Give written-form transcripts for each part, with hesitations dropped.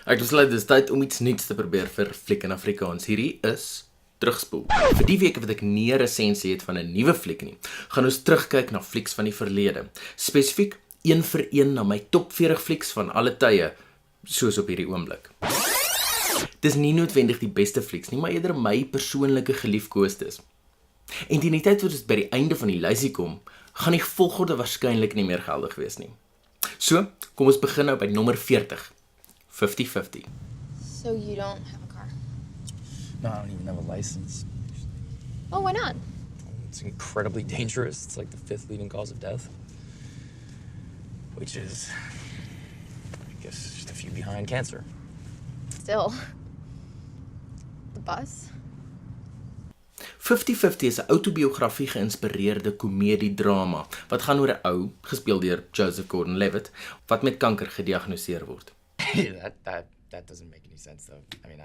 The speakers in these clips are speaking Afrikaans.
Ek besluit dis tyd om iets nuuts te probeer vir Fliek in Afrikaans. Hierdie is Terugspoel. Vir die week wat ek nie 'n resensie het van 'n nuwe fliek nie, gaan ons terugkyk na flieks van die verlede. Spesifiek een vir een na my top 40 flieks van alle tye, soos op hierdie oomblik. Dis nie noodwendig die beste flieks nie, maar eerder my persoonlike geliefkoostes. En teen die tyd wat ons by die einde van die lysie kom, gaan die volgorde waarskynlik nie meer geldig wees nie. So, kom ons begin nou by nommer 40. 50-50. So you don't have a car? No, I don't even have a license. Oh, why not? It's incredibly dangerous. It's like the 5th leading cause of death. Which is, I guess, just a few behind cancer. Still. The bus? 50-50 is 'n autobiografie geïnspireerde komediedrama wat gaan oor 'n ou, gespeel deur Joseph Gordon-Levitt, wat met kanker gediagnoseer word. that doesn't make any sense though. I mean,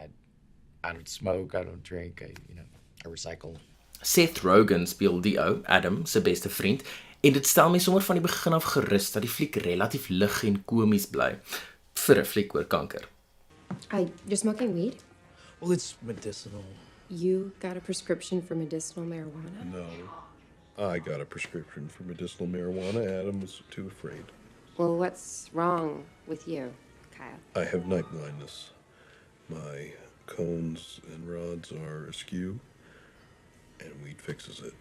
I don't smoke, I don't drink, I recycle. Seth Rogen speel die ou, Adam, sy beste vriend, en dit stel my sommer van die begin af gerus dat die fliek relatief lig en komies bly vir 'n fliek oor kanker. You're smoking weed? Well, it's medicinal. You got a prescription for medicinal marijuana? No. I got a prescription for medicinal marijuana. Adam was too afraid. Well, what's wrong with you, Kyle? I have night blindness. My cones and rods are askew, and weed fixes it.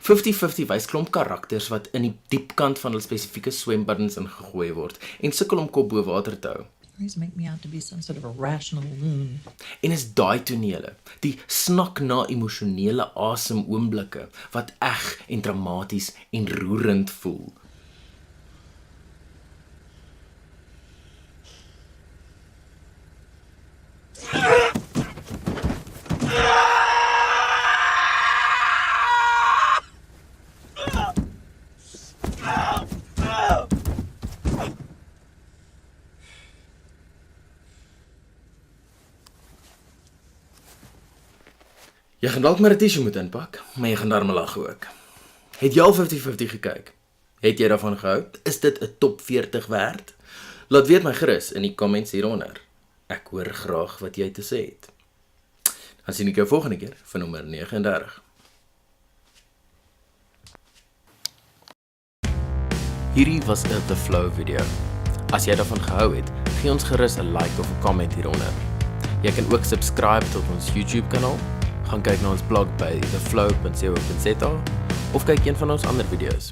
50-50 wys klomp karakters wat in die diep kant van hulle spesifieke swembaddens ingegooi word en sukkel om kop bo water te hou. Always make me out to be some sort of a rational loon. En is daai tonele, die snak na emosionele asem oomblikke wat eg en dramaties en roerend voel. Jy gaan dalk maar 'n tissue moet inpak, maar jy gaan daarmee lag ook. Het jy al 50-50 gekyk? Het jy daarvan gehou? Is dit 'n top 40 werd? Laat weet my gerus in die comments hieronder. Ek hoor graag wat jy te sê het. Dan sien ek jou volgende keer vir nommer 39. Hierdie was 'n The Flow video. As jy daarvan gehou het, gee ons gerus 'n like of 'n comment hieronder. Jy kan ook subscribe tot ons YouTube kanaal. Gaan kyk na ons blog by theflow.co.za of kyk een van ons ander video's.